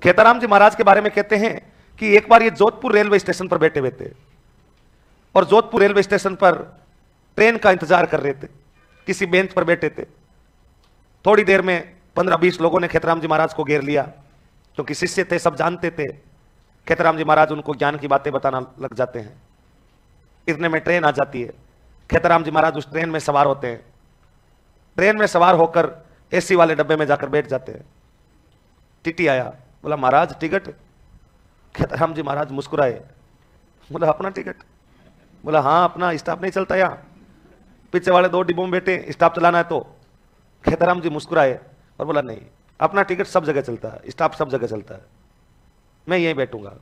खेताराम जी महाराज के बारे में कहते हैं कि एक बार ये जोधपुर रेलवे स्टेशन पर बैठे हुए थे और जोधपुर रेलवे स्टेशन पर ट्रेन का इंतजार कर रहे थे, किसी बेंच पर बैठे थे। थोड़ी देर में 15-20 लोगों ने खेताराम जी महाराज को घेर लिया, क्योंकि शिष्य थे, सब जानते थे। खेताराम जी महाराज उनको ज्ञान की बातें बताना लग जाते हैं। इतने में ट्रेन आ जाती है। खेताराम जी महाराज उस ट्रेन में सवार होते हैं। ट्रेन में सवार होकर एसी वाले डब्बे में जाकर बैठ जाते हैं। टीटी आया, बोला महाराज टिकट। खेताराम जी महाराज मुस्कुराए, बोला अपना टिकट? बोला हाँ अपना, स्टाफ नहीं चलता यहाँ, पीछे वाले 2 डिब्बों में बैठे, स्टाफ चलाना है। तो खेताराम जी मुस्कुराए और बोला नहीं, अपना टिकट सब जगह चलता है, स्टाफ सब जगह चलता है, मैं यहीं बैठूंगा।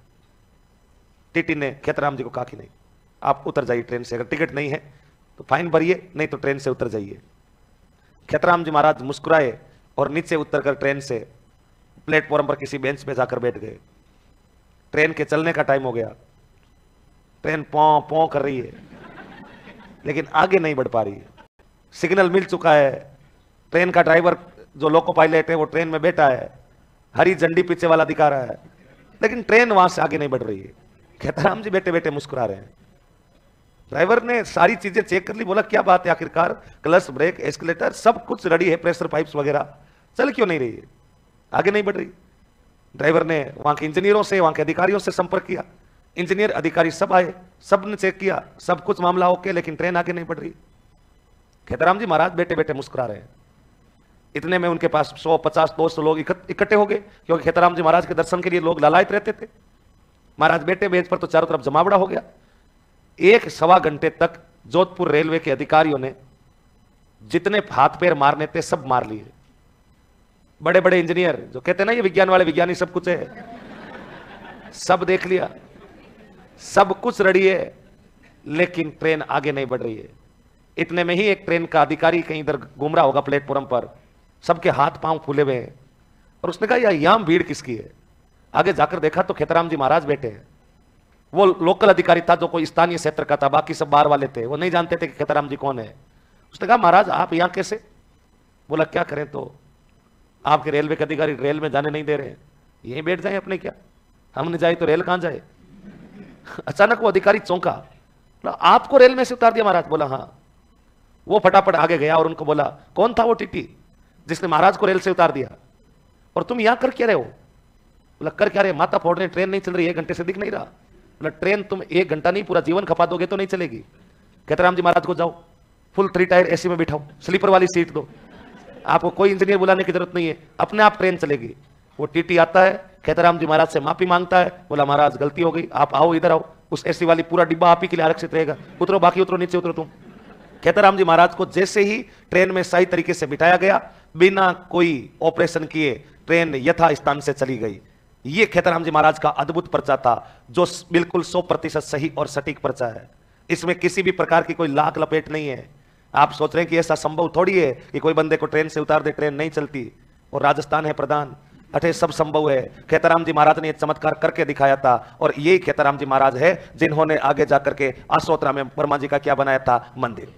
टीटी ने खेताराम जी को कहा कि नहीं, आप उतर जाइए ट्रेन से, अगर टिकट नहीं है तो फाइन भरिए, नहीं तो ट्रेन से उतर जाइए। खेताराम जी महाराज मुस्कुराए और नीचे उतरकर ट्रेन से प्लेटफॉर्म पर किसी बेंच पे जाकर बैठ गए। ट्रेन के चलने का टाइम हो गया। ट्रेन पौ पौ कर रही है, लेकिन आगे नहीं बढ़ पा रही है। सिग्नल मिल चुका है, ट्रेन का ड्राइवर जो लोको पायलट है वो ट्रेन में बैठा है, हरी झंडी पीछे वाला दिखा रहा है, लेकिन ट्रेन वहां से आगे नहीं बढ़ रही है। खेताराम जी बैठे बैठे मुस्कुरा रहे हैं। ड्राइवर ने सारी चीजें चेक कर ली, बोला क्या बात है, आखिरकार क्लच ब्रेक एस्केलेटर सब कुछ रेडी है, प्रेशर पाइप्स वगैरह, चल क्यों नहीं रही है, आगे नहीं बढ़ रही। ड्राइवर ने वहां के इंजीनियरों से, वहां के अधिकारियों से संपर्क किया। इंजीनियर अधिकारी सब आए, सब ने चेक किया, सब कुछ मामला ओके, लेकिन ट्रेन आगे नहीं बढ़ रही। खेताराम जी महाराज बैठे बैठे मुस्कुरा रहे हैं। इतने में उनके पास 100-50-200 लोग इकट्ठे हो गए, क्योंकि खेताराम जी महाराज के दर्शन के लिए लोग लालायित रहते थे। महाराज बैठे बेंच पर तो चारों तरफ जमावड़ा हो गया। 1-1.25 घंटे तक जोधपुर रेलवे के अधिकारियों ने जितने हाथ पैर मारने थे सब मार लिए। बड़े बड़े इंजीनियर जो कहते हैं ना ये विज्ञान वाले विज्ञानी सब कुछ है, सब देख लिया, सब कुछ रेडी है, लेकिन ट्रेन आगे नहीं बढ़ रही है। इतने में ही एक ट्रेन का अधिकारी कहीं इधर घूम रहा होगा प्लेटफॉर्म पर, सबके हाथ पांव फूले हुए हैं, और उसने कहा यार यहां भीड़ किसकी है। आगे जाकर देखा तो खेताराम जी महाराज बैठे हैं। वो लोकल अधिकारी था जो कोई स्थानीय क्षेत्र का था, बाकी सब बाहर वाले थे, वो नहीं जानते थे कि खेताराम जी कौन है। उसने कहा महाराज आप यहां कैसे? बोला क्या करें, तो आपके रेलवे के अधिकारी रेल में जाने नहीं दे रहे हैं, यहीं बैठ जाए अपने, क्या हमने जाए तो रेल कहां जाए। अचानक वो अधिकारी चौंका, बोला आपको रेल में से उतार दिया महाराज? बोला हाँ। वो फटाफट आगे गया और उनको बोला कौन था वो टीटी जिसने महाराज को रेल से उतार दिया, और तुम यहां कर क्या रहे हो? बोला कर क्या रहे, माता फोड़ रहे, ट्रेन नहीं चल रही, 1 घंटे से दिख नहीं रहा। बोला ट्रेन तुम 1 घंटा नहीं पूरा जीवन खपा दोगे तो नहीं चलेगी। खेताराम जी महाराज को जाओ फुल 3 टायर एसी में बिठाओ, स्लीपर वाली सीट दो, आपको कोई इंजीनियर बुलाने की जरूरत नहीं है, अपने आप ट्रेन चलेगी। वो टीटी आता है, खेताराम जी महाराज से माफी मांगता है, बोला महाराज गलती हो गई, आप आओ इधर आओ, उस एसी वाली पूरा डिब्बा आप ही के लिए आरक्षित रहेगा, उतरो, बाकी उतरो, नीचे उतरो तुम। खेताराम जी महाराज को जैसे ही ट्रेन में सही तरीके से बिठाया गया, बिना कोई ऑपरेशन किए ट्रेन यथा स्थान से चली गई। ये खेताराम जी महाराज का अद्भुत पर्चा था, जो बिल्कुल 100% सही और सटीक पर्चा है। इसमें किसी भी प्रकार की कोई लाख लपेट नहीं है। आप सोच रहे हैं कि ऐसा संभव थोड़ी है कि कोई बंदे को ट्रेन से उतार दे, ट्रेन नहीं चलती, और राजस्थान है प्रधान, अठे सब संभव है। खेताराम जी महाराज ने यह चमत्कार करके दिखाया था, और यही खेताराम जी महाराज है जिन्होंने आगे जाकर के आसोतरा में वर्मा जी का क्या बनाया था, मंदिर।